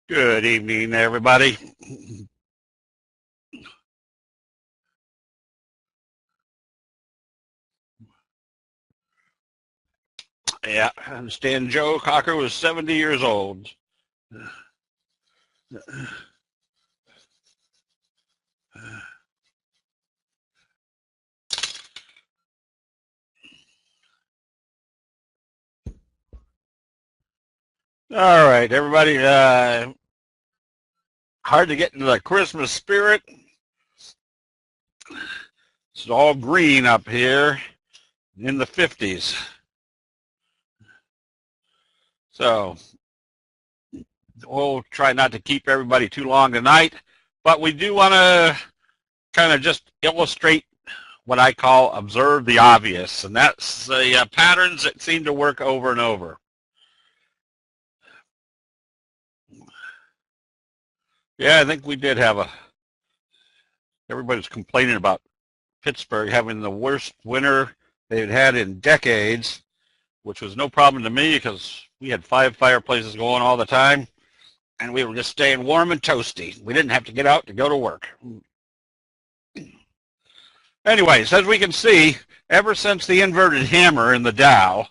Good evening, everybody. Yeah, I understand Joe Cocker was 70 years old. All right, everybody. Hard to get into the Christmas spirit. It's all green up here in the 50s. So we'll try not to keep everybody too long tonight, but we do want to kind of just illustrate what I call observe the obvious, and that's the patterns that seem to work over and over. Yeah, I think we did have everybody's complaining about Pittsburgh having the worst winter they'd had in decades, which was no problem to me because we had 5 fireplaces going all the time, and we were just staying warm and toasty. We didn't have to get out to go to work. Anyways, as we can see, ever since the inverted hammer in the Dow,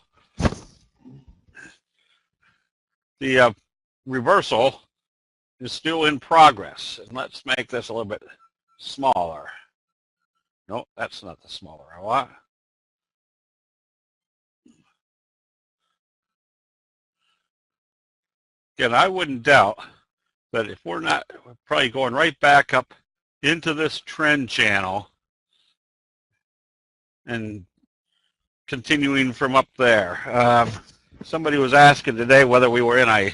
the reversal is still in progress. And let's make this a little bit smaller. No, that's not the smaller I want. Again, I wouldn't doubt that if we're probably going right back up into this trend channel and continuing from up there. Somebody was asking today whether we were in a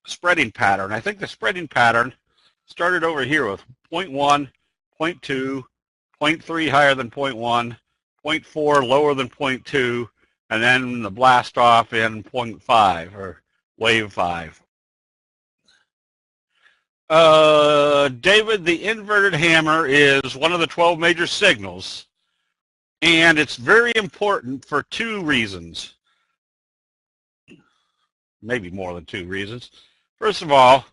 spreading pattern. I think the spreading pattern started over here with 0.1, 0.2, 0.3 higher than 0.1, 0.4 lower than 0.2, and then the blast off in 0.5 or wave 5. David, the inverted hammer is one of the 12 major signals, and it's very important for 2 reasons. Maybe more than 2 reasons. First of all,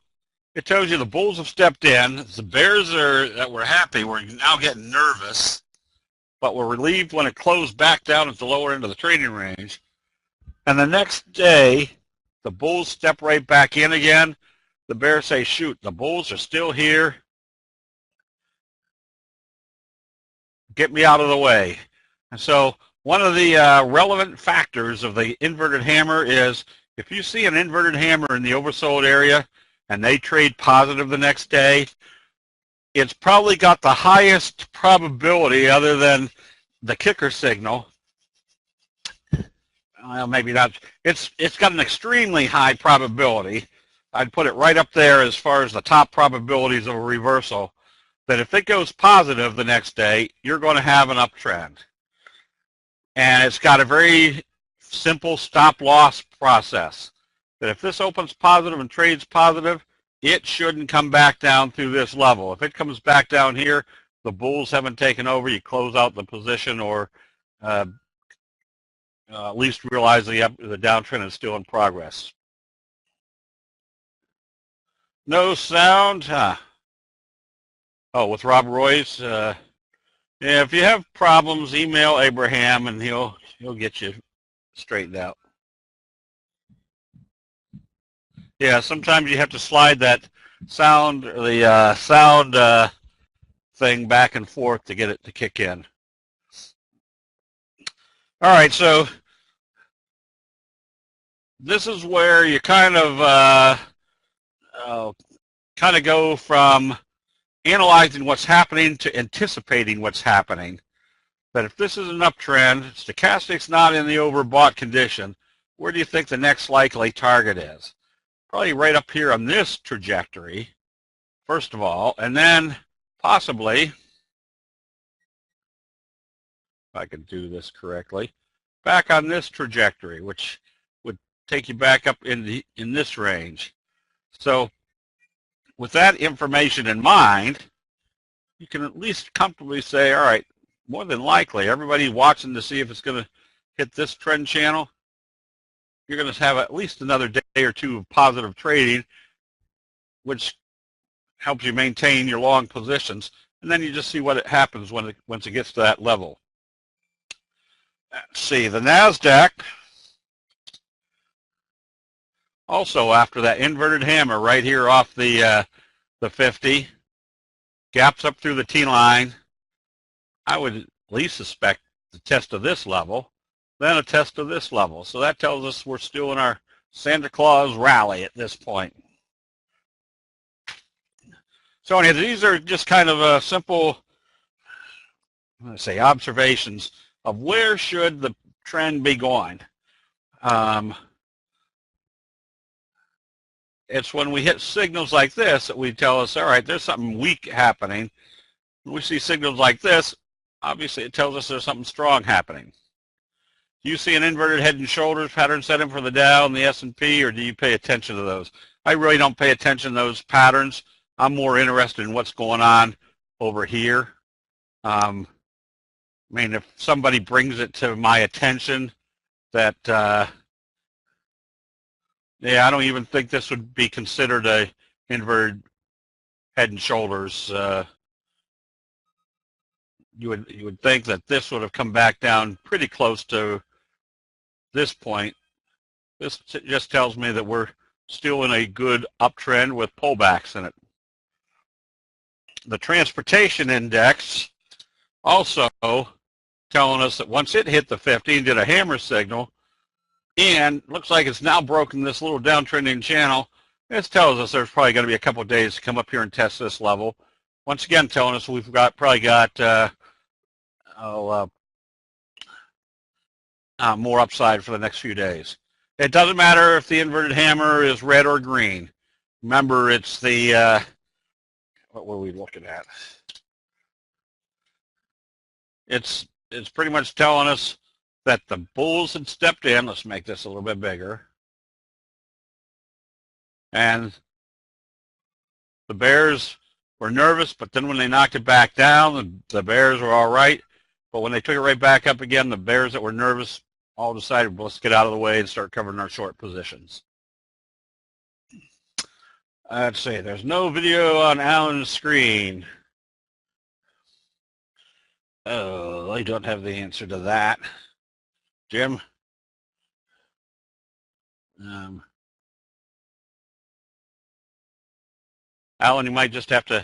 it tells you the bulls have stepped in. The bears that were happy were now getting nervous, but were relieved when it closed back down at the lower end of the trading range. And the next day, the bulls step right back in again. The bears say, shoot, the bulls are still here. Get me out of the way. And so one of the relevant factors of the inverted hammer is if you see an inverted hammer in the oversold area and they trade positive the next day, it's probably got the highest probability other than the kicker signal. Well, maybe not. It's got an extremely high probability. I'd put it right up there as far as the top probabilities of a reversal, that if it goes positive the next day, you're going to have an uptrend. And it's got a very simple stop-loss process, that if this opens positive and trades positive, it shouldn't come back down through this level. If it comes back down here, the bulls haven't taken over, you close out the position, or at least realize the downtrend is still in progress. No sound. Oh, with Rob Royce. Yeah, if you have problems, email Abraham and he'll get you straightened out. Yeah, sometimes you have to slide that sound, thing back and forth to get it to kick in. All right, so this is where you kind of go from analyzing what's happening to anticipating what's happening. But if this is an uptrend, stochastic's not in the overbought condition, where do you think the next likely target is? Probably right up here on this trajectory, first of all, and then possibly, if I can do this correctly, back on this trajectory, which would take you back up in this range. So with that information in mind, you can at least comfortably say, all right, more than likely, everybody watching to see if it's going to hit this trend channel, you're going to have at least another day or two of positive trading. which helps you maintain your long positions. And then you just see what happens once it gets to that level. Let's see, the NASDAQ, also after that inverted hammer right here off the 50, gaps up through the T line. I would at least suspect the test of this level, then a test of this level. So that tells us we're still in our Santa Claus rally at this point. So anyhow, these are just kind of a simple, let's say, observations of where should the trend be going. It's when we hit signals like this that we tell us, all right, there's something weak happening. When we see signals like this, obviously it tells us there's something strong happening. Do you see an inverted head and shoulders pattern setting for the Dow and the S&P, or do you pay attention to those? I really don't pay attention to those patterns. I'm more interested in what's going on over here. I mean, if somebody brings it to my attention that, yeah, I don't even think this would be considered a inverted head and shoulders. You would think that this would have come back down pretty close to this point. This just tells me that we're still in a good uptrend with pullbacks in it. The transportation index also telling us that once it hit the 50 and did a hammer signal, and looks like it's now broken this little downtrending channel, this tells us there's probably going to be a couple of days to come up here and test this level. Once again, telling us we've probably got more upside for the next few days. It doesn't matter if the inverted hammer is red or green. Remember, it's the, what were we looking at? It's pretty much telling us that the bulls had stepped in. Let's make this a little bit bigger. And the bears were nervous, but then when they knocked it back down, the bears were all right. But when they took it right back up again, the bears that were nervous all decided, well, let's get out of the way and start covering our short positions. Let's see, there's no video on Alan's screen. Oh, I don't have the answer to that. Jim? Alan, you might just have to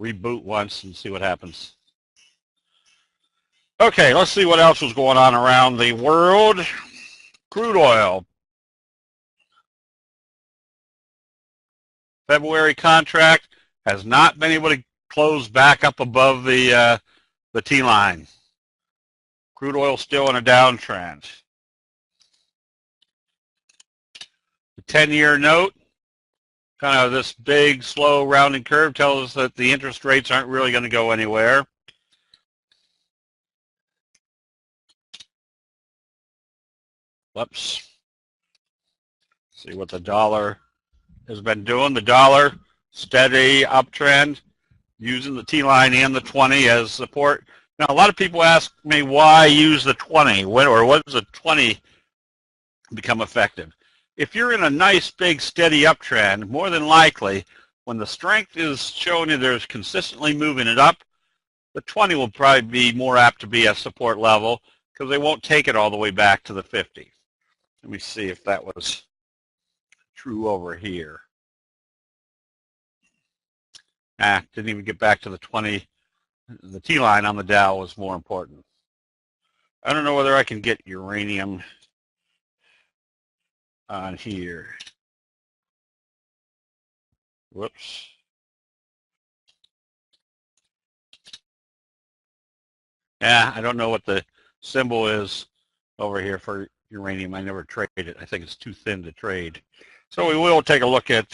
reboot once and see what happens. Okay, let's see what else was going on around the world. Crude oil. February contract has not been able to close back up above the T-line. Crude oil still in a downtrend. The 10-year note, kind of this big, slow rounding curve, tells us that the interest rates aren't really going to go anywhere. Whoops. See what the dollar has been doing. The dollar, steady uptrend, using the T-line and the 20 as support. Now, a lot of people ask me why use the 20, or what does the 20 become effective? If you're in a nice, big, steady uptrend, more than likely, when the strength is showing you there's consistently moving it up, the 20 will probably be more apt to be a support level because they won't take it all the way back to the 50. Let me see if that was true over here. Didn't even get back to the 20. The T-line on the Dow was more important. I don't know whether I can get uranium on here. Whoops. Yeah, I don't know what the symbol is over here for uranium. I never trade it. I think it's too thin to trade. So we will take a look at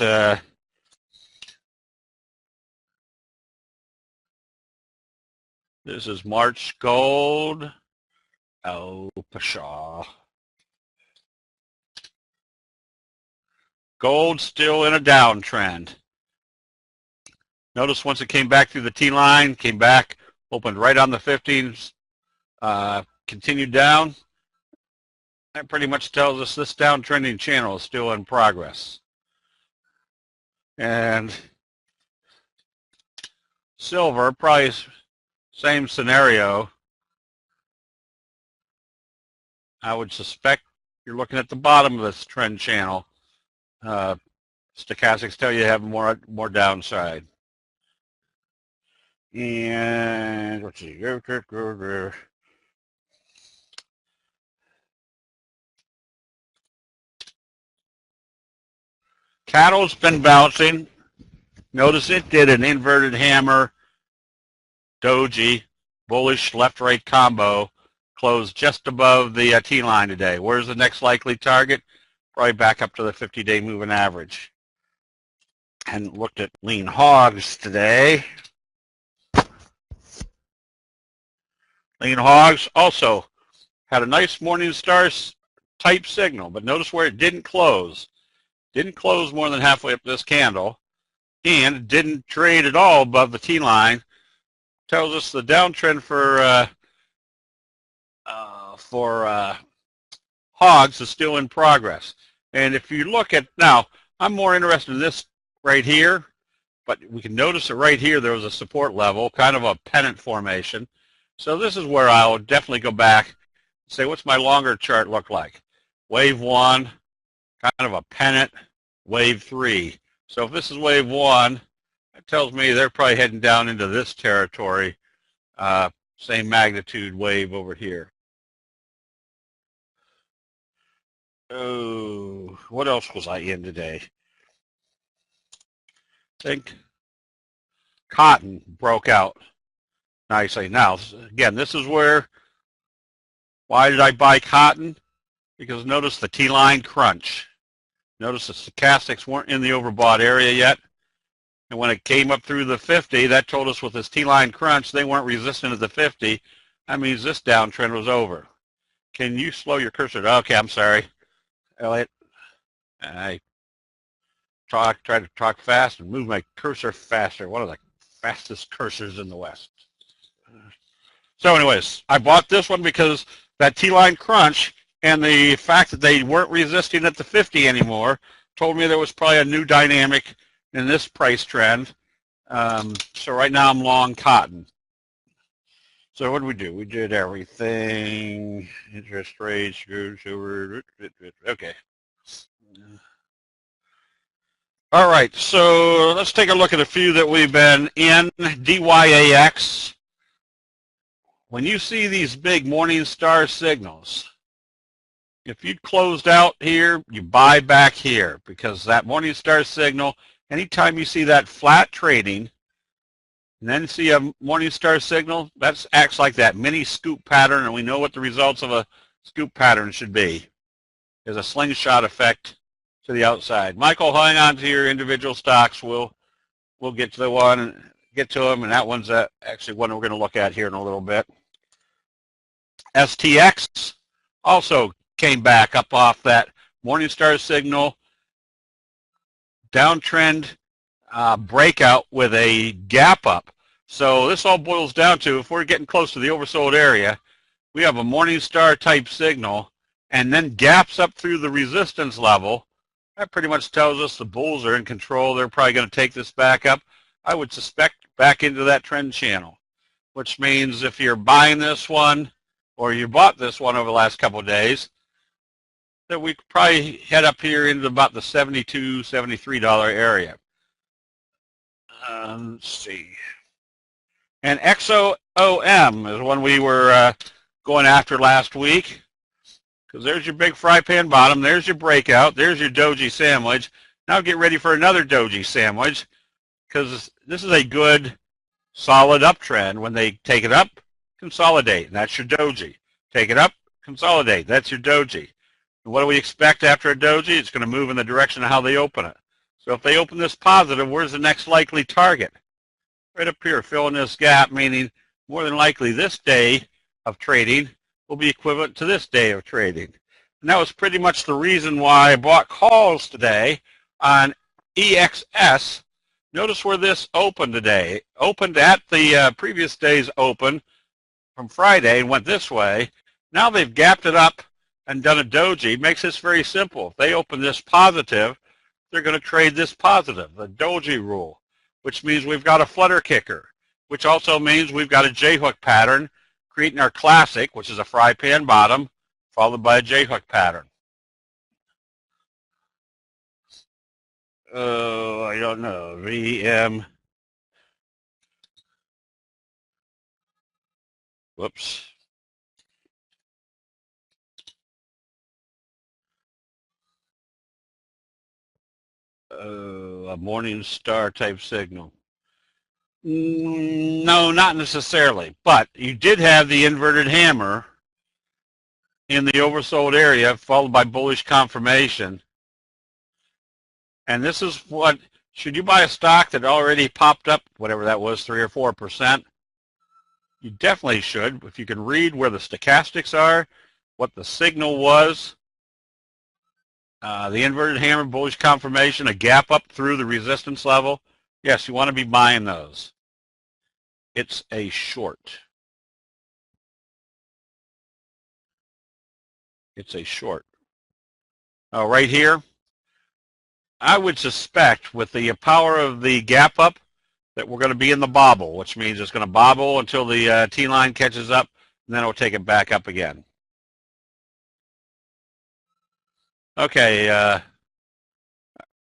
this is March gold. Oh, pshaw. Gold still in a downtrend. Notice once it came back through the T-line, came back, opened right on the 15s, continued down. That pretty much tells us this downtrending channel is still in progress. And silver, probably same scenario. I would suspect you're looking at the bottom of this trend channel. Stochastics tell you have more downside. And let's see. Cattle's been bouncing. Notice it did an inverted hammer, doji, bullish left-right combo, closed just above the T-line today. Where's the next likely target? Probably back up to the 50-day moving average. And looked at lean hogs today. Lean hogs also had a nice morning star type signal, but notice where it didn't close. Didn't close more than halfway up this candle, and didn't trade at all above the T-line. Tells us the downtrend for hogs is still in progress. And if you look at, now, I'm more interested in this right here, but we can notice that right here there was a support level, kind of a pennant formation. So this is where I'll definitely go back and say, what's my longer chart look like? Wave 1, kind of a pennant, wave 3. So if this is wave 1, that tells me they're probably heading down into this territory, same magnitude wave over here. Oh, what else was I in today? I think cotton broke out nicely. Now, again, this is where, why did I buy cotton? Because notice the T-line crunch. Notice the stochastics weren't in the overbought area yet. And when it came up through the 50, that told us with this T-line crunch, they weren't resistant at the 50. That means this downtrend was over. Can you slow your cursor? Okay, I'm sorry, Elliot. I try to talk fast and move my cursor faster. One of the fastest cursors in the West. So anyways, I bought this one because that T-line crunch and the fact that they weren't resisting at the 50 anymore told me there was probably a new dynamic in this price trend. So right now I'm long cotton. So what did we do? We did everything. Interest rates, okay. All right, so let's take a look at a few that we've been in. DYAX. When you see these big morning star signals, if you closed out here, you buy back here, because that morning star signal, anytime you see that flat trading, and then see a morning star signal, that acts like that mini scoop pattern, and we know what the results of a scoop pattern should be. There's a slingshot effect to the outside. Michael, hang on to your individual stocks. We'll get to the one, get to them, and that one's actually one we're going to look at here in a little bit. STX also came back up off that Morningstar signal, downtrend breakout with a gap up. So this all boils down to, if we're getting close to the oversold area, we have a Morningstar type signal and then gaps up through the resistance level. That pretty much tells us the bulls are in control. They're probably going to take this back up, I would suspect, back into that trend channel, which means if you're buying this one or you bought this one over the last couple of days, that we could probably head up here into about the $72, $73 area. Let's see. And XOM is one we were going after last week, because there's your big fry pan bottom, there's your breakout, there's your doji sandwich. Now get ready for another doji sandwich, because this is a good solid uptrend. When they take it up, consolidate, and that's your doji. Take it up, consolidate, that's your doji. And what do we expect after a doji? It's going to move in the direction of how they open it. So if they open this positive, where's the next likely target? Right up here, filling this gap, meaning more than likely this day of trading will be equivalent to this day of trading. And that was pretty much the reason why I bought calls today on EXS. Notice where this opened today. Opened at the previous day's open from Friday and went this way. Now they've gapped it up and done a doji. Makes this very simple. If they open this positive, they're going to trade this positive, the doji rule, which means we've got a flutter kicker, which also means we've got a J-hook pattern, creating our classic, which is a fry pan bottom, followed by a J-hook pattern. Oh, I don't know. VM. Whoops. A morning star type signal. No, not necessarily, but you did have the inverted hammer in the oversold area followed by bullish confirmation. And this is what, should you buy a stock that already popped up, whatever that was, 3 or 4%? You definitely should. If you can read where the stochastics are, what the signal was, the inverted hammer, bullish confirmation, a gap up through the resistance level, yes, you want to be buying those. It's a short. It's a short. Right here, I would suspect with the power of the gap up that we're going to be in the bobble, which means it's going to bobble until the T-line catches up, and then it'll take it back up again. Okay,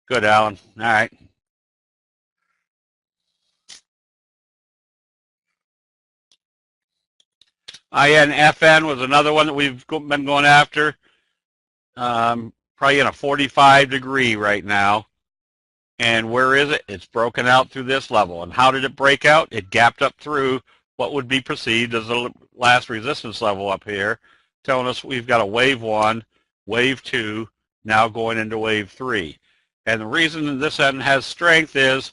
good, Alan. All right. INFN was another one that we've been going after. Probably in a 45 degree right now. And where is it? It's broken out through this level. And how did it break out? It gapped up through what would be perceived as the last resistance level up here, telling us we've got a wave 1, wave 2, now going into wave 3. And the reason this one has strength is,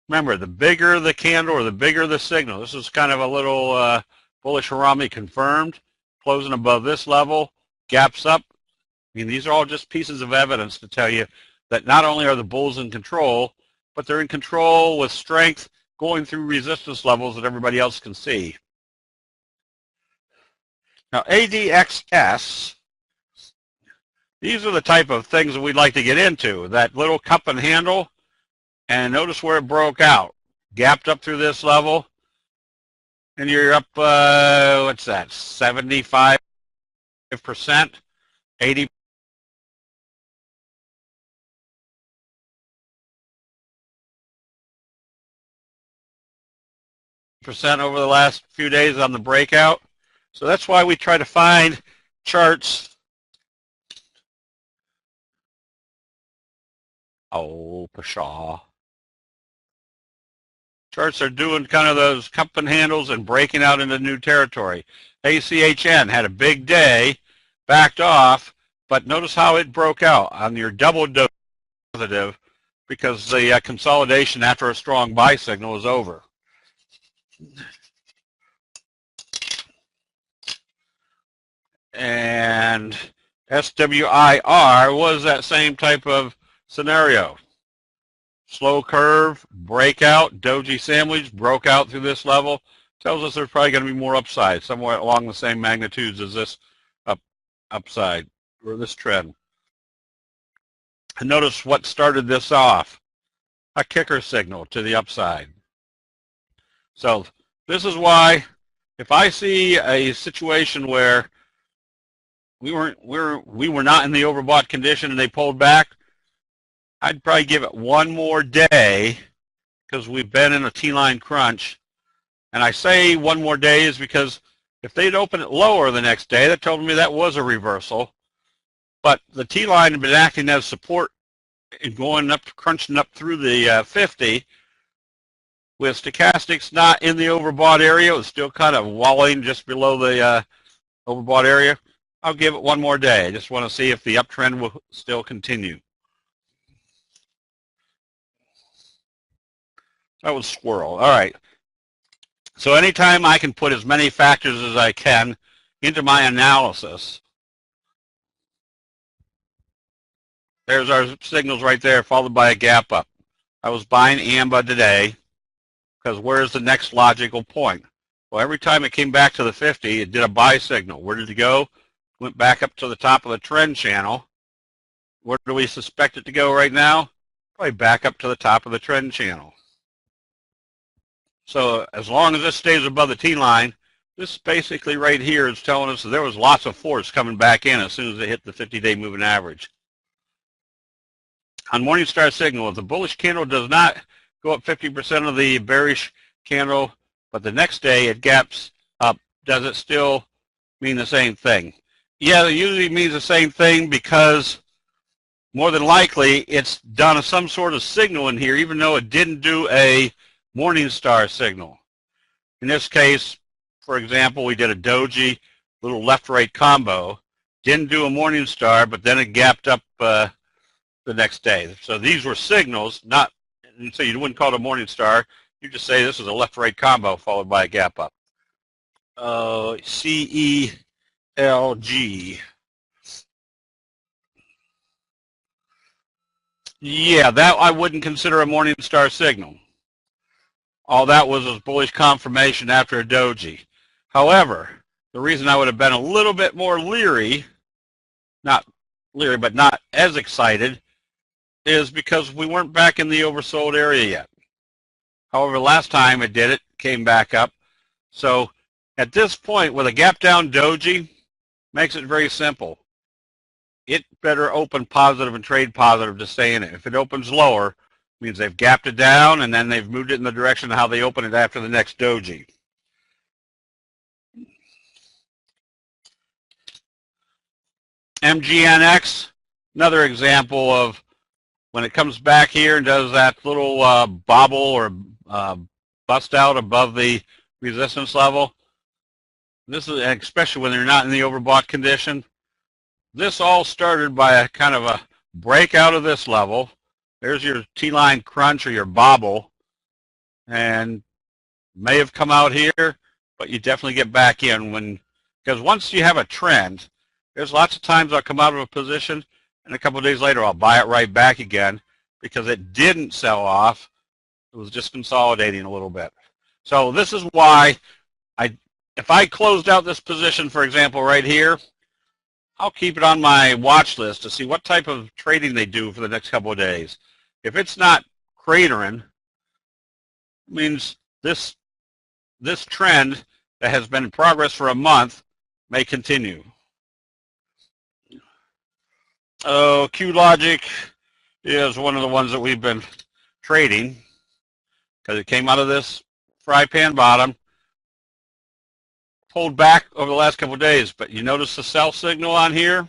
remember, the bigger the candle or the bigger the signal. This is kind of a little bullish harami confirmed, closing above this level, gaps up. I mean, these are all just pieces of evidence to tell you that not only are the bulls in control, but they're in control with strength going through resistance levels that everybody else can see. Now, ADXS, these are the type of things that we'd like to get into. That little cup and handle, and notice where it broke out. Gapped up through this level, and you're up, what's that, 75%, 80%. Over the last few days on the breakout. So that's why we try to find charts. Oh, pshaw. Charts are doing kind of those cup and handles and breaking out into new territory. ACHN had a big day, backed off, but notice how it broke out on your double positive because the consolidation after a strong buy signal is over. And SWIR was that same type of scenario. Slow curve, breakout, doji sandwich, broke out through this level. Tells us there's probably going to be more upside, somewhere along the same magnitudes as this upside, or this trend. And notice what started this off. A kicker signal to the upside. So this is why if I see a situation where we were not in the overbought condition and they pulled back, I'd probably give it one more day because we've been in a T-line crunch. And I say one more day is because if they'd open it lower the next day, that told me that was a reversal. But the T-line had been acting as support and going up, crunching up through the 50. With stochastics not in the overbought area, it was still kind of walling just below the overbought area. I'll give it one more day. I just want to see if the uptrend will still continue. That was squirrel. All right. So anytime I can put as many factors as I can into my analysis, there's our signals right there, followed by a gap up. I was buying AMBA today because where's the next logical point? Well, every time it came back to the 50, it did a buy signal. Where did it go? Went back up to the top of the trend channel. Where do we suspect it to go right now? probably back up to the top of the trend channel. So as long as this stays above the T-line, this basically right here is telling us that there was lots of force coming back in as soon as it hit the 50-day moving average. On Morningstar signal, if the bullish candle does not go up 50% of the bearish candle, but the next day it gaps up, does it still mean the same thing? Yeah, it usually means the same thing because more than likely it's done some sort of signal in here, even though it didn't do a Morningstar signal. In this case, for example, we did a doji, little left-right combo, didn't do a Morningstar, but then it gapped up the next day. So these were signals, not, so you wouldn't call it a Morningstar. You just say this is a left-right combo followed by a gap up. CELG. Yeah, that I wouldn't consider a Morningstar signal. All that was bullish confirmation after a doji. However, the reason I would have been a little bit more leery, not leery, but not as excited, is because we weren't back in the oversold area yet. However, last time it did it, came back up. So at this point, with a gap down doji, makes it very simple. It better open positive and trade positive to stay in it. If it opens lower, it means they've gapped it down and then they've moved it in the direction of how they open it after the next doji. MGNX, another example of when it comes back here and does that little bobble or bust out above the resistance level. This is especially when they're not in the overbought condition. This all started by a kind of a breakout of this level. There's your T-line crunch or your bobble, and may have come out here, but you definitely get back in because once you have a trend, there's lots of times I'll come out of a position and a couple of days later I'll buy it right back again because it didn't sell off. It was just consolidating a little bit. So this is why if I closed out this position, for example, right here, I'll keep it on my watch list to see what type of trading they do for the next couple of days. If it's not cratering, it means this trend that has been in progress for a month may continue. QLogic is one of the ones that we've been trading because it came out of this fry pan bottom, pulled back over the last couple of days, but you notice the sell signal on here?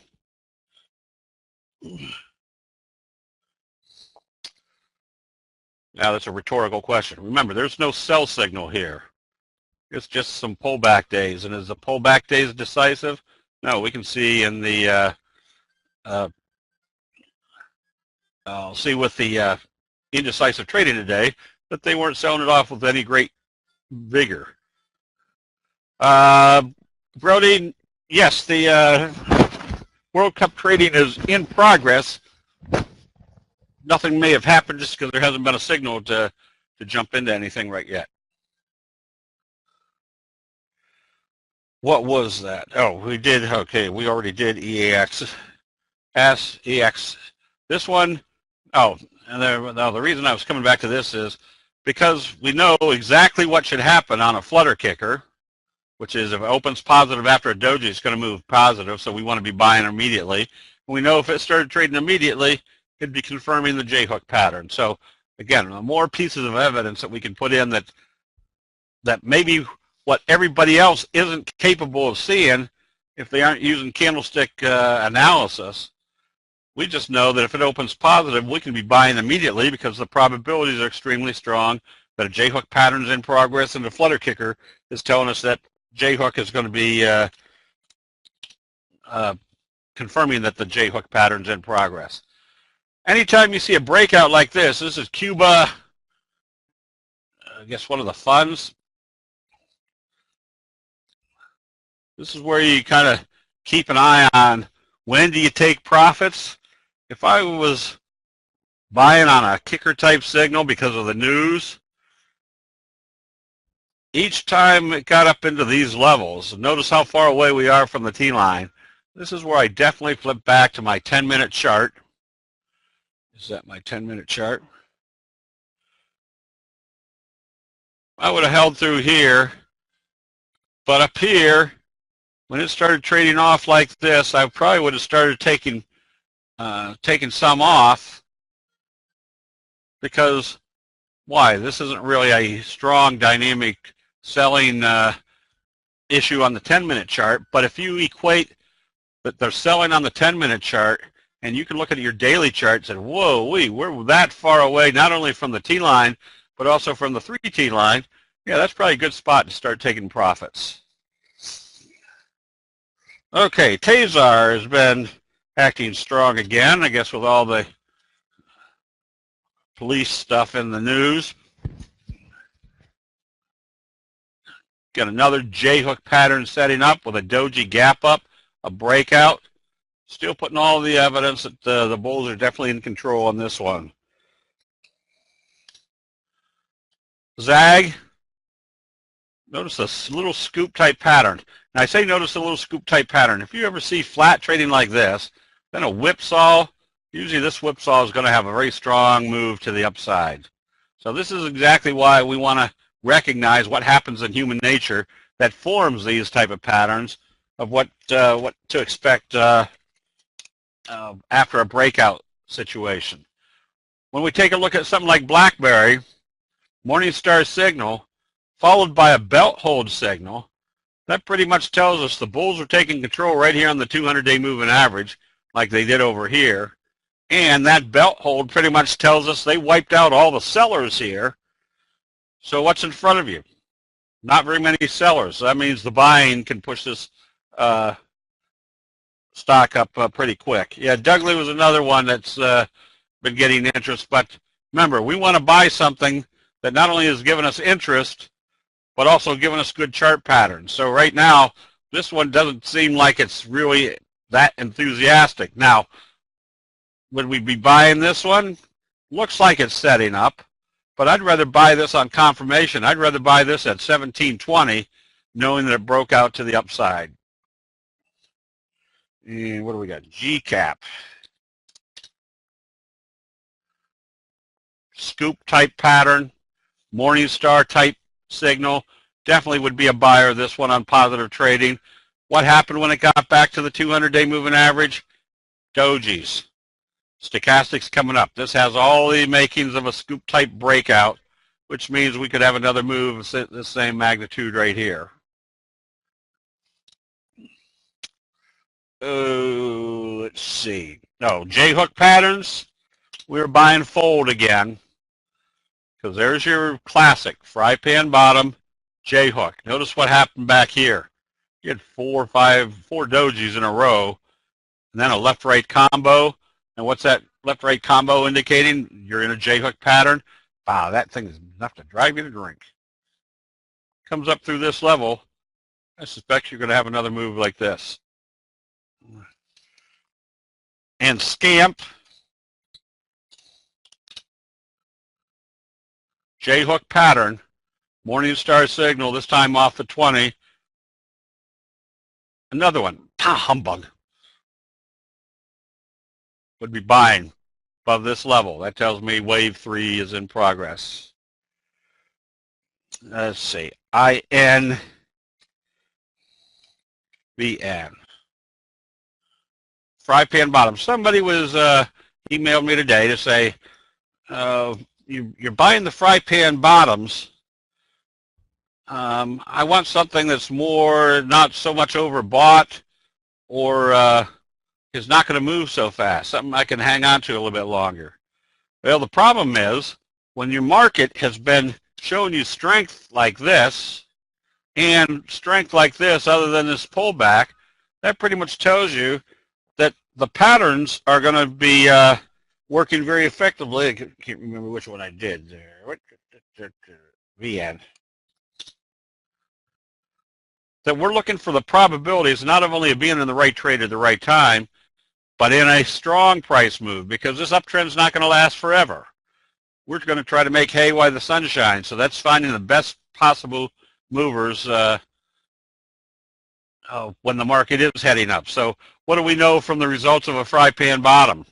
Now that's a rhetorical question. Remember, there's no sell signal here. It's just some pullback days. And is the pullback days decisive? No, we can see in the I'll see with the indecisive trading today that they weren't selling it off with any great vigor. Brody, yes, the World Cup trading is in progress. Nothing may have happened just because there hasn't been a signal to jump into anything right yet. What was that? Oh, we did, okay, we already did EAX. EX. This one, oh, and the reason I was coming back to this is because we know exactly what should happen on a flutter kicker, which is if it opens positive after a doji, it's going to move positive, so we want to be buying immediately. And we know if it started trading immediately, it'd be confirming the J-hook pattern. So again, the more pieces of evidence that we can put in that maybe what everybody else isn't capable of seeing if they aren't using candlestick analysis, we just know that if it opens positive, we can be buying immediately because the probabilities are extremely strong that a J-hook pattern is in progress, and the flutter kicker is telling us that J-hook is going to be confirming that the J-hook pattern is in progress. Anytime you see a breakout like this is Cuba, I guess one of the funds. This is where you kind of keep an eye on when do you take profits. If I was buying on a kicker type signal because of the news, each time it got up into these levels, notice how far away we are from the T-line. This is where I definitely flip back to my 10-minute chart. Is that my 10-minute chart? I would have held through here, but up here, when it started trading off like this, I probably would have started taking some off, because why? This isn't really a strong dynamic selling issue on the 10-minute chart, but if you equate that they're selling on the 10-minute chart, and you can look at your daily chart and say, whoa, we're that far away, not only from the T-line, but also from the 3T line. Yeah, that's probably a good spot to start taking profits. Okay, Tazar has been acting strong again, I guess with all the police stuff in the news. Got another J-hook pattern setting up with a doji gap up, a breakout. Still putting all the evidence that the bulls are definitely in control on this one. Zag, notice this little scoop type pattern. Now I say notice a little scoop type pattern. If you ever see flat trading like this, then a whipsaw, usually this whipsaw is going to have a very strong move to the upside. So this is exactly why we want to recognize what happens in human nature that forms these type of patterns of what to expect after a breakout situation. When we take a look at something like BlackBerry, Morningstar signal followed by a belt hold signal, that pretty much tells us the bulls are taking control right here on the 200-day moving average like they did over here. And that belt hold pretty much tells us they wiped out all the sellers here. So what's in front of you? Not very many sellers. So that means the buying can push this stock up pretty quick. Yeah, Dougley was another one that's been getting interest. But remember, we want to buy something that not only has given us interest, but also given us good chart patterns. So right now, this one doesn't seem like it's really that enthusiastic. Now, would we be buying this one? Looks like it's setting up, but I'd rather buy this on confirmation. I'd rather buy this at 17.20, knowing that it broke out to the upside. And what do we got? GCAP. Scoop type pattern, Morningstar type signal. Definitely would be a buyer, this one on positive trading. What happened when it got back to the 200-day moving average? Dojis. Stochastics coming up. This has all the makings of a scoop type breakout, which means we could have another move of the same magnitude right here. Let's see. No, J-hook patterns. We're buying fold again, because there's your classic fry pan bottom J-hook. Notice what happened back here. You had four dojis in a row, and then a left-right combo. And what's that left-right combo indicating? You're in a J-hook pattern. Wow, that thing is enough to drive you to drink. Comes up through this level. I suspect you're going to have another move like this. And Scamp, J-hook pattern, Morningstar signal, this time off the 20. Another one, humbug. Would be buying above this level. That tells me wave 3 is in progress. Let's see, INVN. Fry pan bottom. Somebody was emailed me today to say, you're buying the fry pan bottoms. I want something that's more, not so much overbought, or is not going to move so fast, something I can hang on to a little bit longer. Well, the problem is when your market has been showing you strength like this and strength like this other than this pullback, that pretty much tells you that the patterns are going to be working very effectively. I can't remember which one I did there. VN. That we're looking for the probabilities not only of being in the right trade at the right time, but in a strong price move, because this uptrend is not going to last forever. We're going to try to make hay while the sun shines. So that's finding the best possible movers when the market is heading up. So what do we know from the results of a fry pan bottom?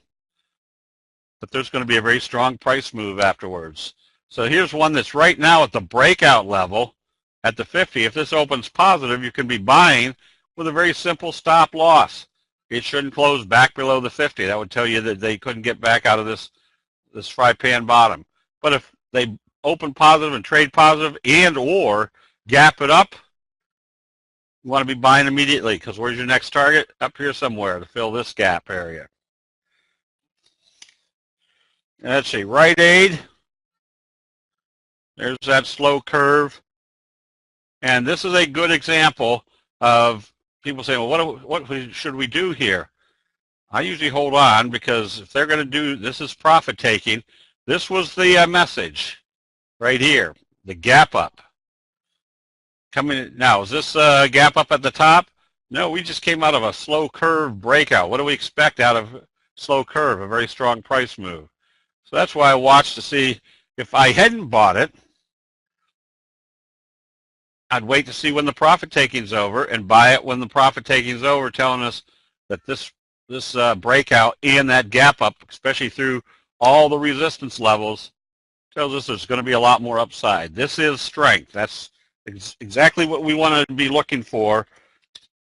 that there's going to be a very strong price move afterwards. So here's one that's right now at the breakout level at the 50. If this opens positive, you can be buying with a very simple stop loss. It shouldn't close back below the 50. That would tell you that they couldn't get back out of this fry pan bottom. But if they open positive and trade positive and or gap it up, you want to be buying immediately, because where's your next target? Up here somewhere to fill this gap area. Let's see, Rite Aid. There's that slow curve. And this is a good example of people saying, well, what should we do here? I usually hold on, because if they're going to do, this is profit taking. This was the message right here, the gap up. Coming now, is this gap up at the top? No, we just came out of a slow curve breakout. What do we expect out of slow curve? A very strong price move. So that's why I watched to see if I hadn't bought it, I'd wait to see when the profit taking's over and buy it when the profit taking's over, telling us that this breakout and that gap up, especially through all the resistance levels, tells us there's going to be a lot more upside. This is strength. That's exactly what we want to be looking for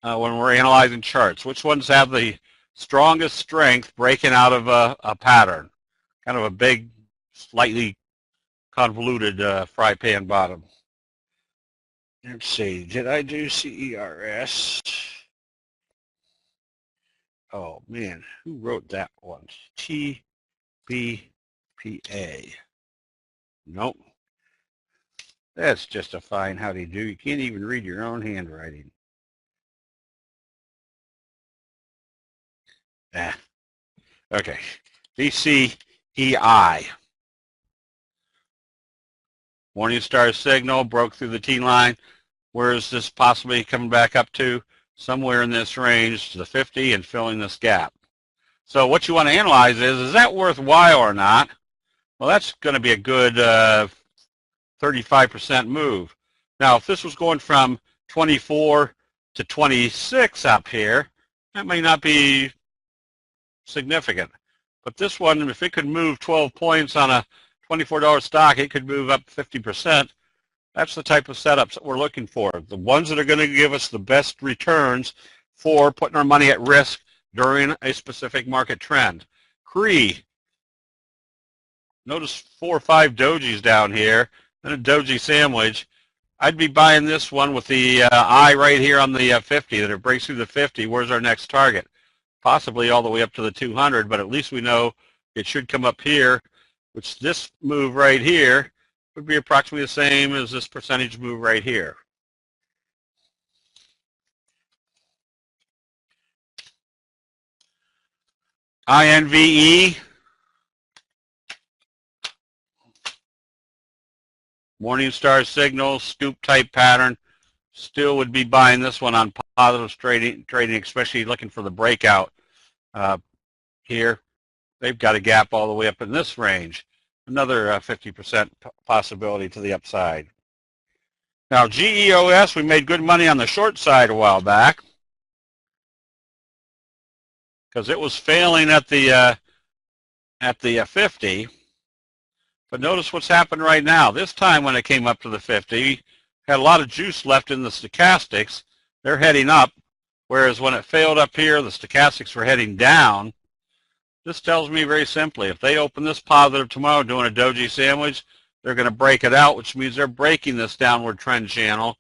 when we're analyzing charts. Which ones have the strongest strength breaking out of a pattern? Kind of a big, slightly convoluted fry pan bottom. Let's see, did I do CERS? Oh man, who wrote that one? TBPA. Nope. That's just a fine howdy do. You can't even read your own handwriting. Okay. BCEI. Morningstar signal broke through the T line. Where is this possibly coming back up to? Somewhere in this range to the 50 and filling this gap. So what you want to analyze is that worthwhile or not? Well, that's going to be a good 35% move. Now, if this was going from 24 to 26 up here, that may not be significant. But this one, if it could move 12 points on a $24 stock, it could move up 50%. That's the type of setups that we're looking for. The ones that are going to give us the best returns for putting our money at risk during a specific market trend. CRE. Notice 4 or 5 dojis down here, and a doji sandwich. I'd be buying this one with the eye right here on the 50, that it breaks through the 50. Where's our next target? Possibly all the way up to the 200, but at least we know it should come up here, which this move right here would be approximately the same as this percentage move right here. INVE. Morningstar signal, scoop type pattern. Still would be buying this one on positive trading, especially looking for the breakout here. They've got a gap all the way up in this range. Another 50% possibility to the upside. Now, GEOS, we made good money on the short side a while back because it was failing at the 50. But notice what's happened right now. This time when it came up to the 50, had a lot of juice left in the stochastics. They're heading up, whereas when it failed up here, the stochastics were heading down. This tells me very simply, if they open this positive tomorrow doing a doji sandwich, they're going to break it out, which means they're breaking this downward trend channel.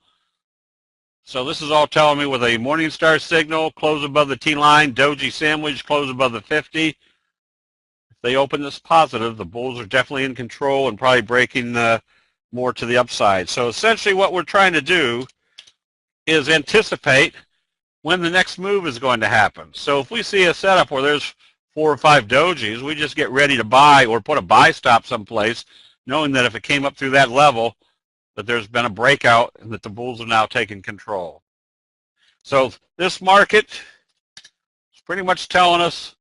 So this is all telling me with a Morningstar signal, close above the T line, doji sandwich, close above the 50. If they open this positive, the bulls are definitely in control and probably breaking more to the upside. So essentially what we're trying to do is anticipate when the next move is going to happen. So if we see a setup where there's 4 or 5 dojis, we just get ready to buy or put a buy stop someplace, knowing that if it came up through that level, that there's been a breakout and that the bulls have now taken control. So this market is pretty much telling us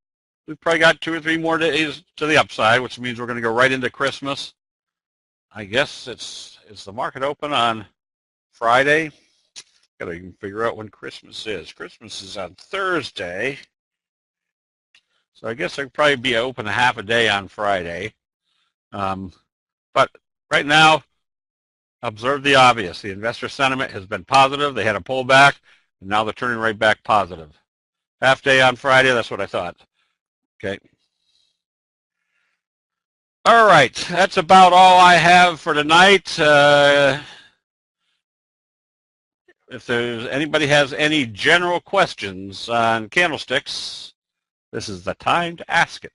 we've probably got 2 or 3 more days to the upside, which means we're going to go right into Christmas. I guess is the market open on Friday? Got to even figure out when Christmas is. Christmas is on Thursday. So I guess I'd probably be open a half a day on Friday. But right now, observe the obvious. The investor sentiment has been positive. They had a pullback, and now they're turning right back positive. Half day on Friday, that's what I thought. Okay. All right, that's about all I have for tonight. If there's anybody has any general questions on candlesticks, this is the time to ask it.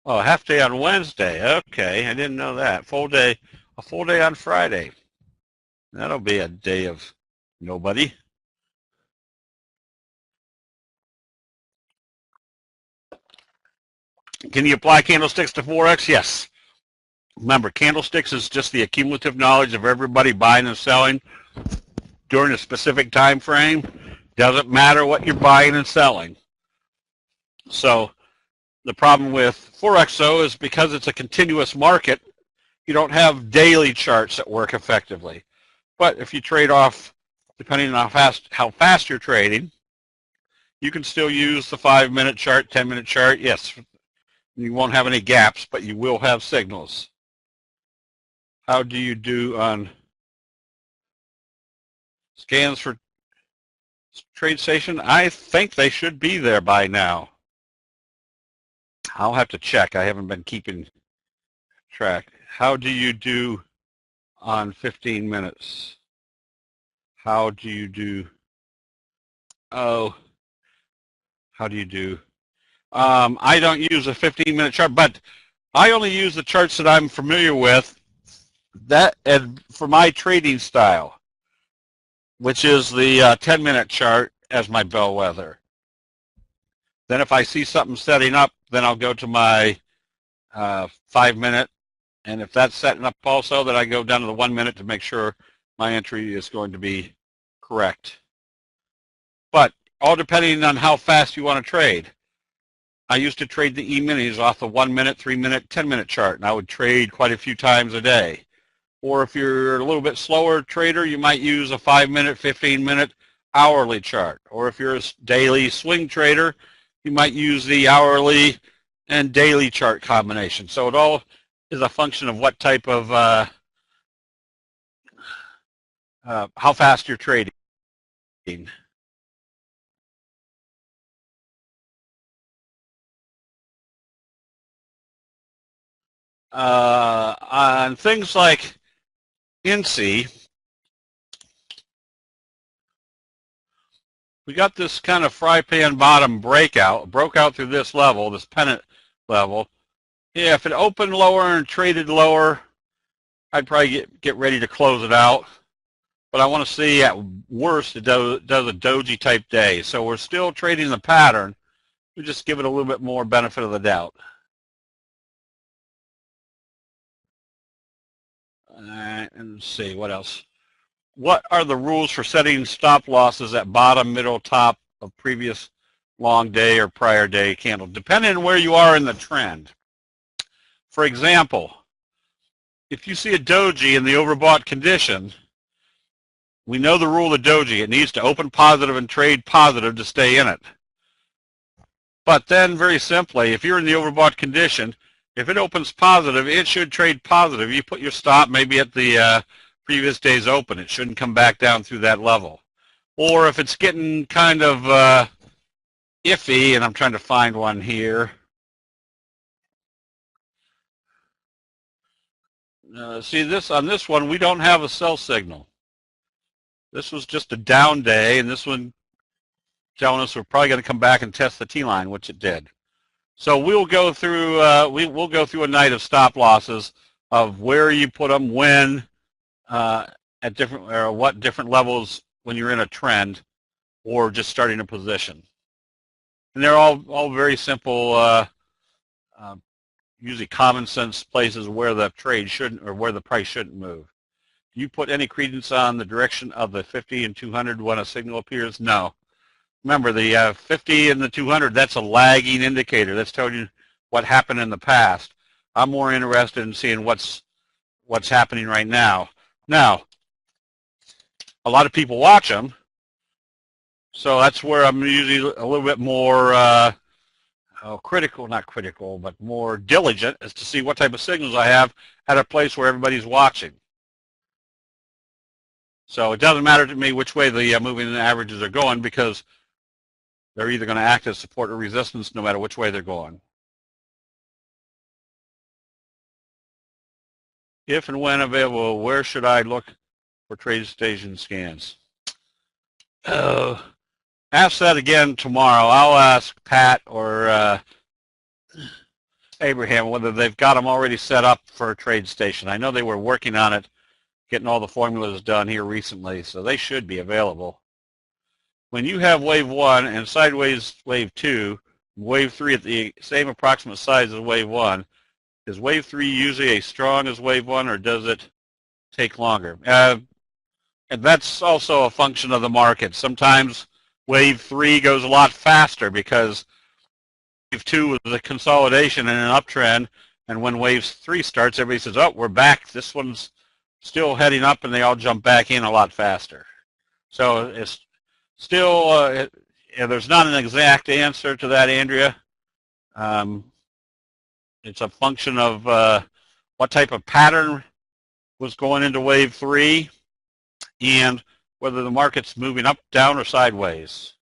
Oh, half day on Wednesday. Okay, I didn't know that. A full day on Friday. That'll be a day of nobody. Can you apply candlesticks to Forex? Yes. Remember, candlesticks is just the accumulative knowledge of everybody buying and selling during a specific time frame. Doesn't matter what you're buying and selling. So the problem with Forex, though, is because it's a continuous market, you don't have daily charts that work effectively. But if you trade off, depending on how fast you're trading, you can still use the 5-minute chart, 10-minute chart. Yes, you won't have any gaps, but you will have signals. How do you do on scans for TradeStation? I think they should be there by now. I'll have to check. I haven't been keeping track. How do you do on 15 minutes? How do you do? Oh, how do you do? I don't use a 15-minute chart, but I only use the charts that I'm familiar with. That and for my trading style, which is the 10-minute chart as my bellwether. Then if I see something setting up, then I'll go to my 5-minute, and if that's setting up also, then I go down to the 1 minute to make sure my entry is going to be correct. But all depending on how fast you want to trade. I used to trade the E-minis off the 1 minute, 3-minute, 10-minute chart, and I would trade quite a few times a day. Or if you're a little bit slower trader, you might use a 5-minute, 15-minute hourly chart. Or if you're a daily swing trader, you might use the hourly and daily chart combination. So it all is a function of what type of, how fast you're trading. On things like INSEE, we got this kind of fry pan bottom breakout, broke out through this level, this pennant level. Yeah, if it opened lower and traded lower, I'd probably get ready to close it out. But I want to see at worst it does a doji type day. So we're still trading the pattern. We just give it a little bit more benefit of the doubt. All right, and let's see what else. What are the rules for setting stop losses at bottom, middle, top of previous long day or prior day candle, depending on where you are in the trend? For example, if you see a doji in the overbought condition, we know the rule of doji. It needs to open positive and trade positive to stay in it. But then, very simply, if you're in the overbought condition, if it opens positive, it should trade positive. You put your stop maybe at the previous day's open. It shouldn't come back down through that level. Or if it's getting kind of iffy, and I'm trying to find one here. See, on this one, we don't have a sell signal. This was just a down day, and this one telling us we're probably going to come back and test the T-line, which it did. So we'll go through we'll go through a night of stop losses of where you put them, when, at different or what different levels when you're in a trend or just starting a position. And they're all very simple, usually common sense places where the trade shouldn't or where the price shouldn't move. Do you put any credence on the direction of the 50 and 200 when a signal appears? No. Remember, the 50 and the 200, that's a lagging indicator. That's telling you what happened in the past. I'm more interested in seeing what's happening right now. Now, a lot of people watch them, So that's where I'm usually a little bit more critical, not critical, but more diligent as to see what type of signals I have at a place where everybody's watching. So it doesn't matter to me which way the moving averages are going, because they're either going to act as support or resistance no matter which way they're going. If and when available, where should I look for TradeStation scans? Ask that again tomorrow. I'll ask Pat or Abraham whether they've got them already set up for TradeStation. I know they were working on it, getting all the formulas done here recently, so they should be available. When you have wave 1 and sideways wave 2, wave 3 at the same approximate size as wave 1, is wave 3 usually as strong as wave 1, or does it take longer? And that's also a function of the market. Sometimes wave 3 goes a lot faster because wave 2 was a consolidation and an uptrend, and when wave 3 starts, everybody says, oh, we're back. This one's still heading up, and they all jump back in a lot faster. So it's still, there's not an exact answer to that, Andrea. It's a function of what type of pattern was going into wave 3 and whether the market's moving up, down, or sideways.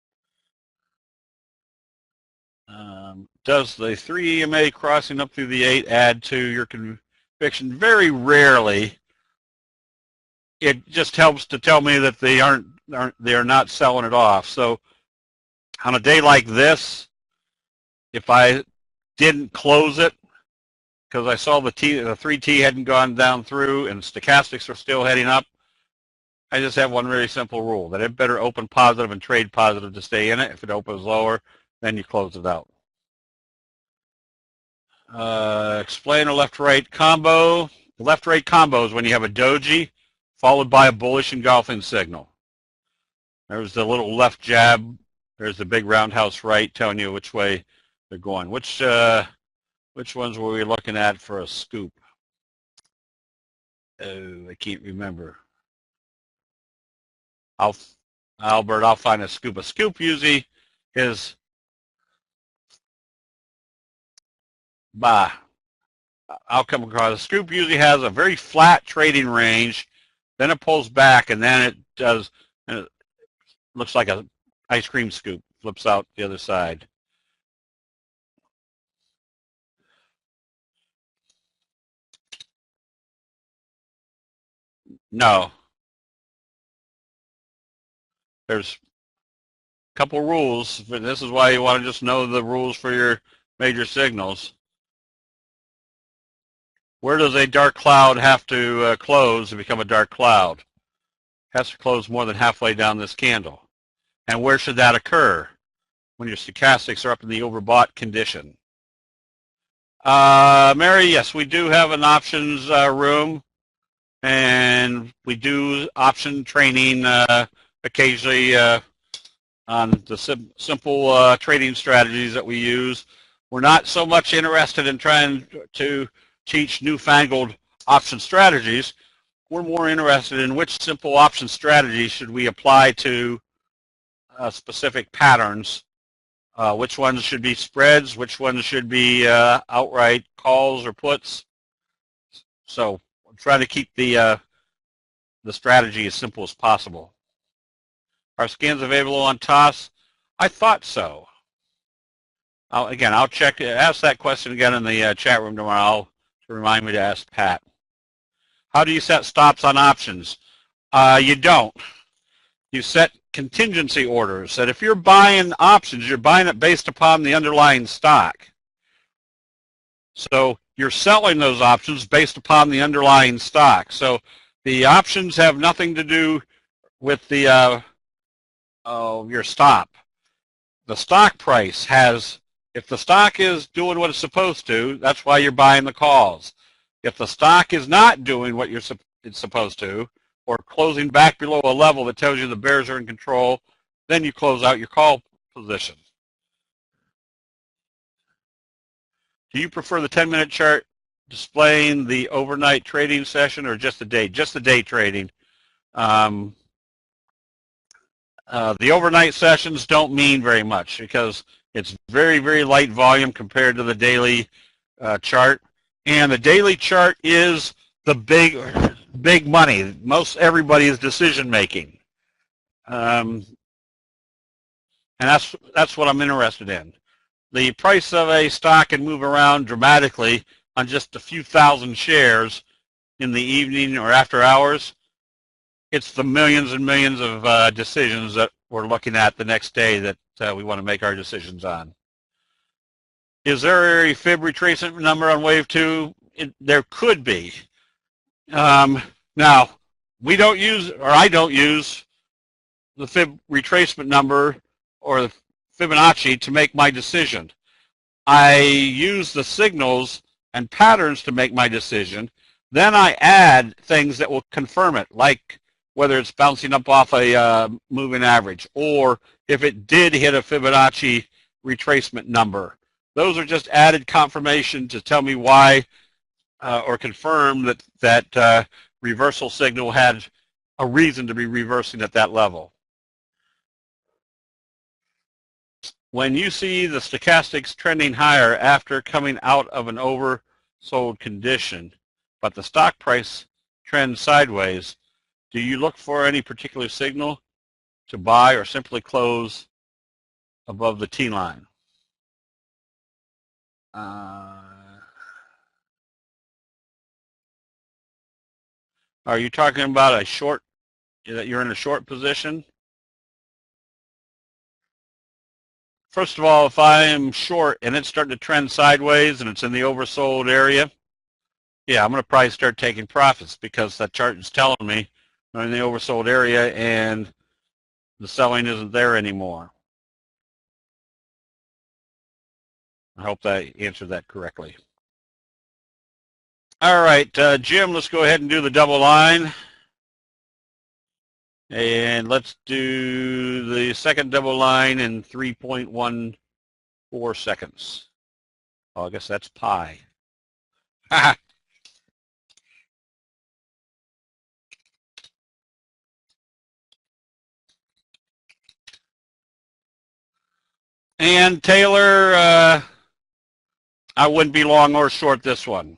Does the 3 EMA crossing up through the 8 add to your conviction? Very rarely. It just helps to tell me that they are not selling it off. So on a day like this, if I didn't close it because I saw the 3T hadn't gone down through and stochastics are still heading up, I just have one very simple rule, that it better open positive and trade positive to stay in it. If it opens lower, then you close it out. Explain a left-right combo. The left-right combo is when you have a doji followed by a bullish engulfing signal. There's the little left jab. There's the big roundhouse right telling you which way they're going. Which ones were we looking at for a scoop? Oh, I can't remember. Albert, I'll find a scoop. A scoop usually is, I'll come across, a scoop usually has a very flat trading range, then it pulls back, and then it does, and it looks like an ice cream scoop, flips out the other side. No. There's a couple rules. This is why you want to just know the rules for your major signals. Where does a dark cloud have to close to become a dark cloud? It has to close more than halfway down this candle. And where should that occur? When your stochastics are up in the overbought condition. Mary, yes, we do have an options room, and we do option training occasionally on the simple trading strategies that we use. We're not so much interested in trying to teach newfangled option strategies. We're more interested in which simple option strategies should we apply to specific patterns. Which ones should be spreads, which ones should be outright calls or puts. So I'm trying to keep the strategy as simple as possible. Are scans available on TOS? I thought so. I'll check, ask that question again in the chat room tomorrow to remind me to ask Pat. How do you set stops on options? You don't. You set contingency orders, that if you're buying options, you're buying it based upon the underlying stock. So you're selling those options based upon the underlying stock. So the options have nothing to do with the your stop. The stock price has, if the stock is doing what it's supposed to, that's why you're buying the calls. If the stock is not doing what it's supposed to, or closing back below a level that tells you the bears are in control, then you close out your call position. Do you prefer the 10-minute chart displaying the overnight trading session or just the day? Just the day trading. The overnight sessions don't mean very much because it's very, very light volume compared to the daily chart. And the daily chart is the big money. Most everybody's decision making. And that's what I'm interested in. The price of a stock can move around dramatically on just a few thousand shares in the evening or after hours. It's the millions and millions of decisions that we're looking at the next day that we want to make our decisions on. Is there a fib retracement number on wave 2? There could be. Now, we don't use, or I don't use, the fib retracement number or the Fibonacci to make my decision. I use the signals and patterns to make my decision. Then I add things that will confirm it, like whether it's bouncing up off a moving average or if it did hit a Fibonacci retracement number. Those are just added confirmation to tell me why or confirm that reversal signal had a reason to be reversing at that level. When you see the stochastics trending higher after coming out of an oversold condition, but the stock price trends sideways, do you look for any particular signal to buy or simply close above the T line? Are you talking about a short, that you're in a short position? First of all, if I am short and it's starting to trend sideways and it's in the oversold area, yeah, I'm going to probably start taking profits because that chart is telling me I'm in the oversold area and the selling isn't there anymore. I hope that answered that correctly. All right, Jim, let's go ahead and do the double line. And let's do the second double line in 3.14 seconds. Oh, I guess that's pi. And Taylor, I wouldn't be long or short this one.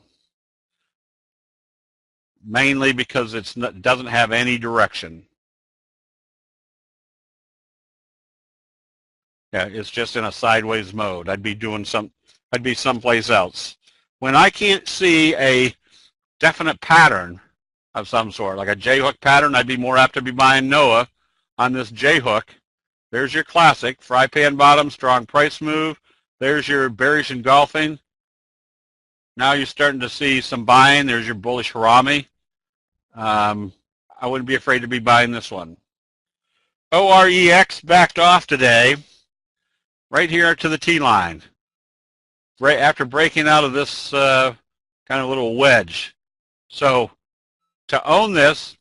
Mainly because it doesn't have any direction. Yeah, it's just in a sideways mode. I'd be someplace else. When I can't see a definite pattern of some sort, like a J-hook pattern, I'd be more apt to be buying NOAA on this J-hook. There's your classic fry pan bottom, strong price move. There's your bearish engulfing. Now you're starting to see some buying. There's your bullish harami. I wouldn't be afraid to be buying this one. OREX backed off today, right here to the T line, right after breaking out of this kind of little wedge. So to own this,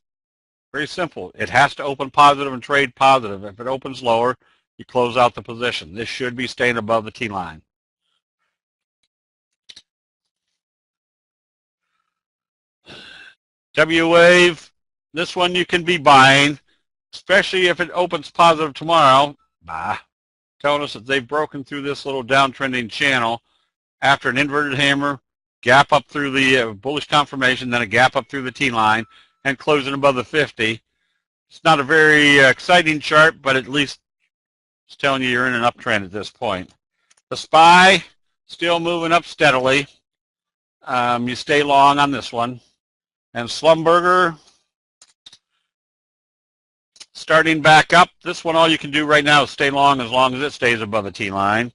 very simple. It has to open positive and trade positive. If it opens lower, you close out the position. This should be staying above the T line. W-wave, this one you can be buying, especially if it opens positive tomorrow. Telling us that they've broken through this little downtrending channel after an inverted hammer, gap up through the bullish confirmation, then a gap up through the T line, and closing above the 50. It's not a very exciting chart, but at least it's telling you you're in an uptrend at this point. The SPY, still moving up steadily. You stay long on this one. And Slumberger, starting back up. This one, all you can do right now is stay long as it stays above the T line.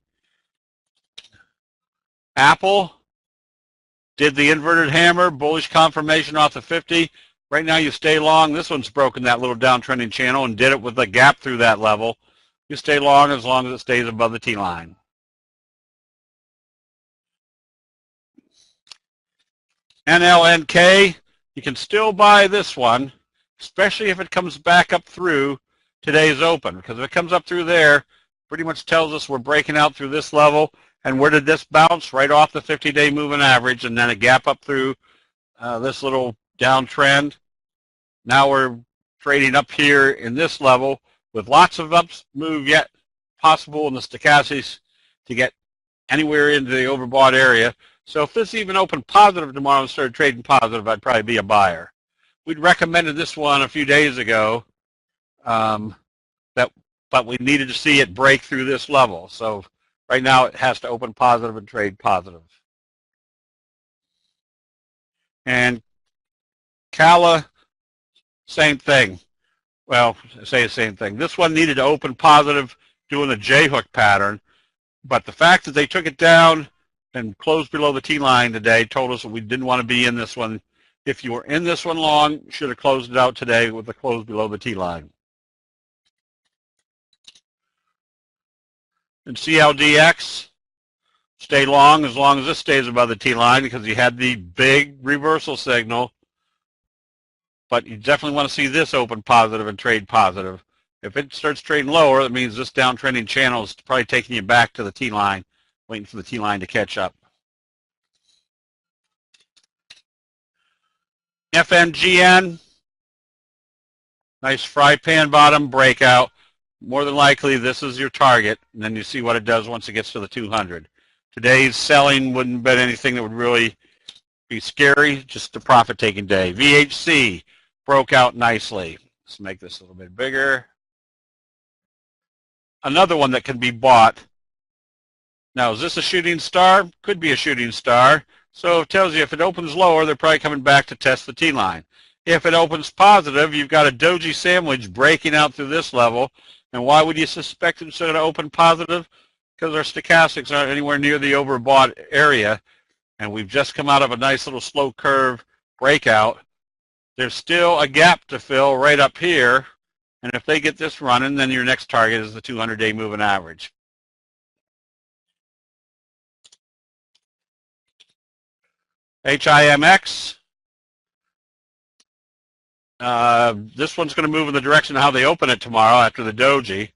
Apple did the inverted hammer, bullish confirmation off the 50. Right now you stay long. This one's broken that little downtrending channel and did it with a gap through that level. You stay long as it stays above the T line. NLNK, you can still buy this one, especially if it comes back up through today's open, because if it comes up through there, pretty much tells us we're breaking out through this level. And where did this bounce? Right off the 50-day moving average, and then a gap up through this little downtrend. Now we're trading up here in this level with lots of ups move yet possible in the stochastics to get anywhere into the overbought area. So if this even opened positive tomorrow and started trading positive, I'd probably be a buyer. We'd recommended this one a few days ago, but we needed to see it break through this level. So right now it has to open positive and trade positive. And Cala, same thing. Well, I say the same thing. This one needed to open positive doing the J-hook pattern, but the fact that they took it down and closed below the T-line today told us that we didn't want to be in this one. If you were in this one long, you should have closed it out today with the close below the T-line. And CLDX, stay long as this stays above the T-line because you had the big reversal signal. But you definitely want to see this open positive and trade positive. If it starts trading lower, that means this downtrending channel is probably taking you back to the T-line, waiting for the T-line to catch up. FNGN, nice fry pan bottom breakout. More than likely, this is your target, and then you see what it does once it gets to the 200. Today's selling wouldn't bet anything that would really be scary, just a profit-taking day. VHC broke out nicely. Let's make this a little bit bigger. Another one that can be bought. Now, is this a shooting star? Could be a shooting star. So it tells you if it opens lower, they're probably coming back to test the T-line. If it opens positive, you've got a doji sandwich breaking out through this level. And why would you suspect it's going to open positive? Because our stochastics aren't anywhere near the overbought area. And we've just come out of a nice little slow curve breakout. There's still a gap to fill right up here. And if they get this running, then your next target is the 200-day moving average. HIMX. This one's going to move in the direction of how they open it tomorrow after the doji.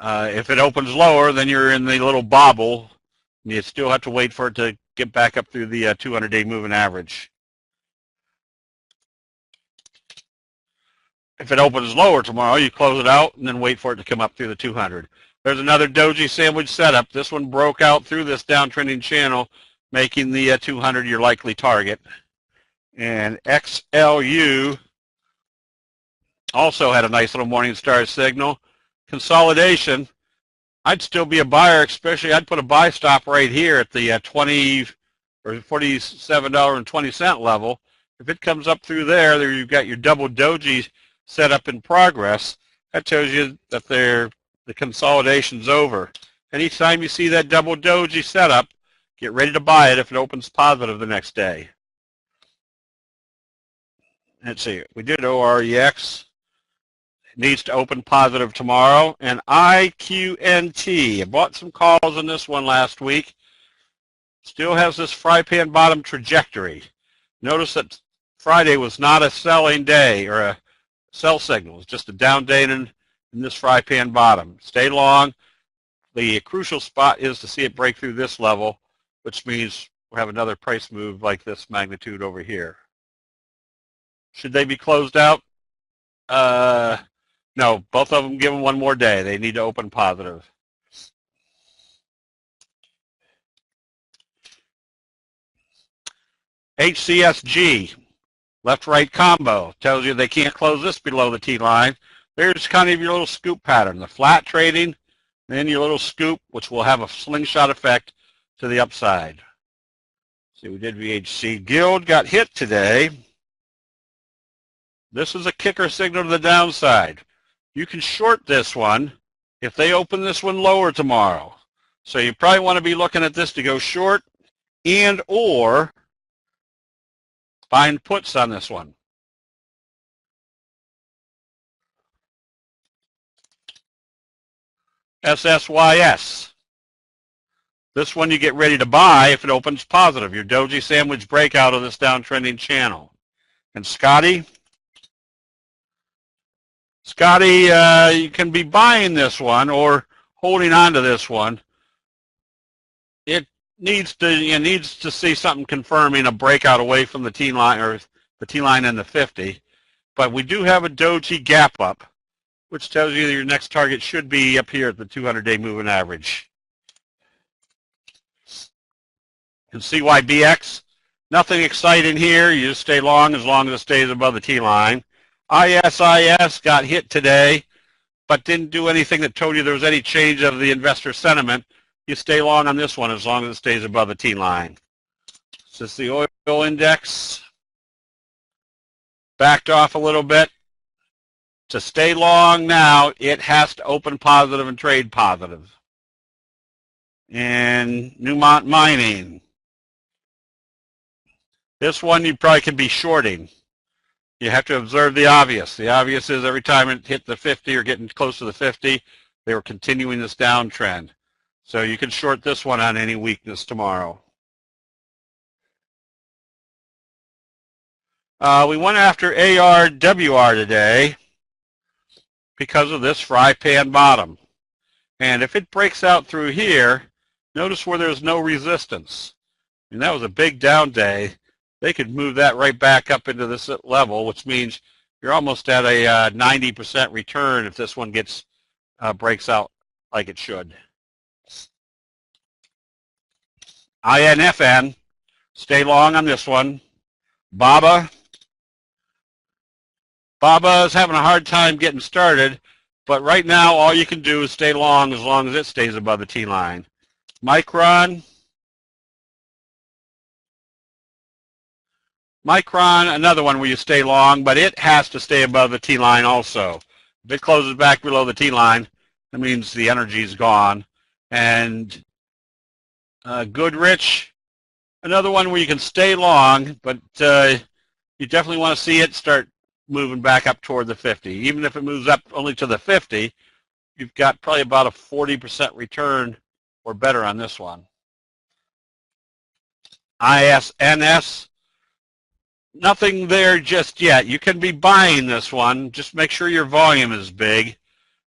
If it opens lower, then you're in the little bobble. You still have to wait for it to get back up through the 200-day moving average. If it opens lower tomorrow, you close it out and then wait for it to come up through the 200. There's another doji sandwich setup. This one broke out through this downtrending channel, making the 200 your likely target. And XLU also had a nice little morning star signal. Consolidation, I'd still be a buyer, especially I'd put a buy stop right here at the $20 or $47.20 level. If it comes up through there, you've got your double doji set up in progress. That tells you that the consolidation's over. Anytime you see that double doji set up, get ready to buy it if it opens positive the next day. Let's see, we did OREX. It needs to open positive tomorrow. And IQNT, I bought some calls on this one last week. Still has this fry pan bottom trajectory. Notice that Friday was not a selling day or a sell signal. It's just a down day in this fry pan bottom. Stay long. The crucial spot is to see it break through this level, which means we'll have another price move like this magnitude over here. Should they be closed out? No, both of them give them one more day. They need to open positive. HCSG, left-right combo, tells you they can't close this below the T-line. There's kind of your little scoop pattern, the flat trading, then your little scoop, which will have a slingshot effect to the upside. See, we did VHC. Guild got hit today. This is a kicker signal to the downside. You can short this one if they open this one lower tomorrow. So you probably want to be looking at this to go short and or buying puts on this one. SSYS. This one you get ready to buy if it opens positive. Your doji sandwich breakout of this downtrending channel. And Scotty, you can be buying this one or holding on to this one. It needs to see something confirming a breakout away from the T line or the T line and the 50. But we do have a doji gap up. which tells you that your next target should be up here at the 200-day moving average. And CYBX, nothing exciting here. You just stay long as it stays above the T-line. ISIS got hit today, but didn't do anything that told you there was any change of the investor sentiment. You stay long on this one as long as it stays above the T-line. This is the oil index. Backed off a little bit. To stay long now, it has to open positive and trade positive. And Newmont Mining. This one you probably could be shorting. You have to observe the obvious. The obvious is every time it hit the 50 or getting close to the 50, they were continuing this downtrend. So you can short this one on any weakness tomorrow. We went after ARWR today because of this fry pan bottom. And if it breaks out through here, notice where there's no resistance. And that was a big down day. They could move that right back up into this level, which means you're almost at a 90% return if this one gets breaks out like it should. INFN, stay long on this one. Baba is having a hard time getting started, but right now all you can do is stay long as it stays above the T-line. Micron, another one where you stay long, but it has to stay above the T-line also. If it closes back below the T-line, that means the energy is gone. And Goodrich, another one where you can stay long, but you definitely want to see it start moving back up toward the 50. Even if it moves up only to the 50, you've got probably about a 40% return or better on this one. ISNS, nothing there just yet. You can be buying this one. Just make sure your volume is big.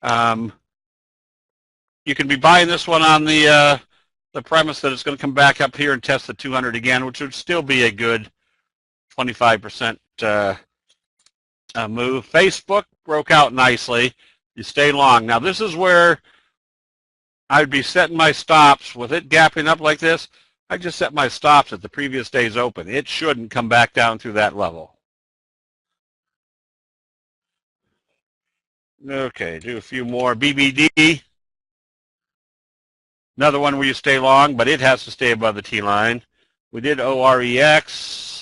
You can be buying this one on the premise that it's going to come back up here and test the 200 again, which would still be a good 25% move. Facebook broke out nicely. You stay long. Now this is where I'd be setting my stops. With it gapping up like this, I just set my stops at the previous day's open. It shouldn't come back down through that level. Okay, do a few more. BBD, another one where you stay long, but it has to stay above the T-line. We did OREX.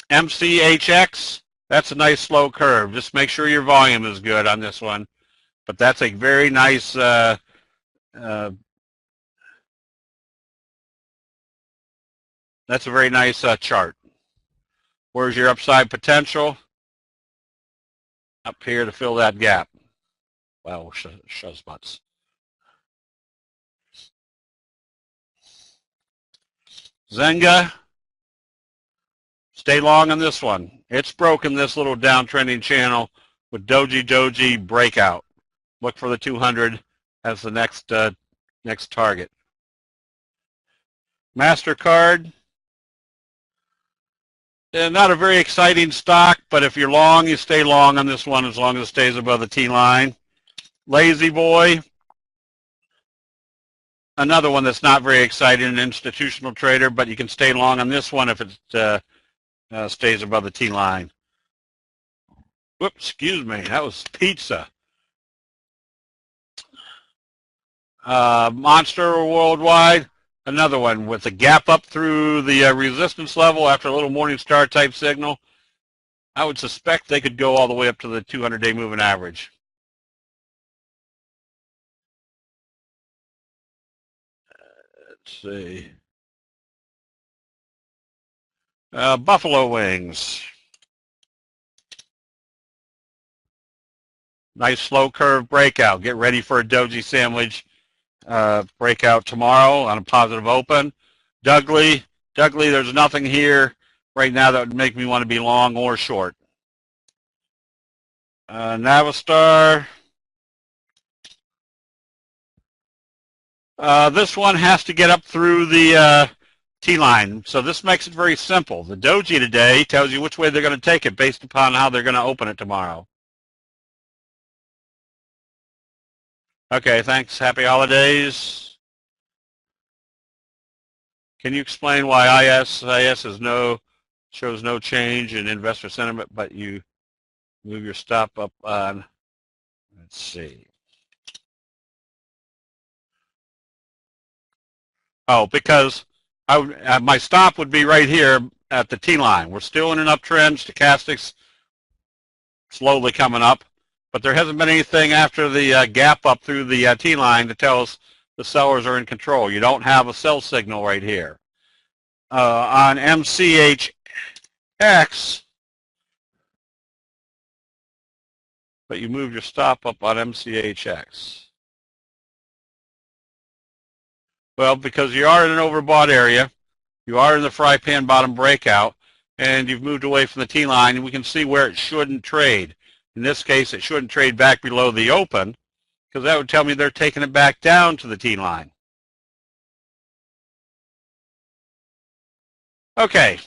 MCHX, that's a nice slow curve. Just make sure your volume is good on this one. But that's a very nice that's a very nice chart. Where's your upside potential? Up here to fill that gap. Well, shows butts. Zenga, stay long on this one. It's broken this little downtrending channel with Doji breakout. Look for the 200 as the next target. MasterCard, not a very exciting stock, but if you're long, you stay long on this one as long as it stays above the T-line. Lazy Boy, another one that's not very exciting, an institutional trader, but you can stay long on this one if it stays above the T-line. Whoops, excuse me, that was pizza. Monster Worldwide, another one with a gap up through the resistance level after a little morning star type signal. I would suspect they could go all the way up to the 200-day moving average. Let's see. Buffalo Wings. Nice slow curve breakout. Get ready for a doji sandwich breakout tomorrow on a positive open. Dougly, there's nothing here right now that would make me want to be long or short. Navistar. This one has to get up through the T-line. So this makes it very simple. The doji today tells you which way they're going to take it based upon how they're going to open it tomorrow. Okay, thanks. Happy holidays. Can you explain why IS shows no change in investor sentiment, but you move your stop up on, let's see. Oh, because my stop would be right here at the T-line. We're still in an uptrend. Stochastics slowly coming up, but there hasn't been anything after the gap up through the T-line to tell us the sellers are in control. You don't have a sell signal right here. On MCHX, but you move your stop up on MCHX. Well, because you are in an overbought area, you are in the fry pan bottom breakout, and you've moved away from the T-line, and we can see where it shouldn't trade. In this case, it shouldn't trade back below the open, because that would tell me they're taking it back down to the T-line. Okay.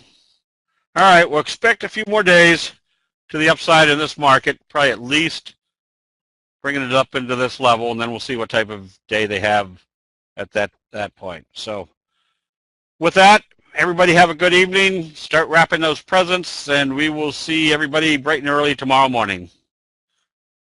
All right, we'll expect a few more days to the upside in this market, probably at least bringing it up into this level, and then we'll see what type of day they have at that point. So with that, everybody have a good evening. Start wrapping those presents, and we will see everybody bright and early tomorrow morning.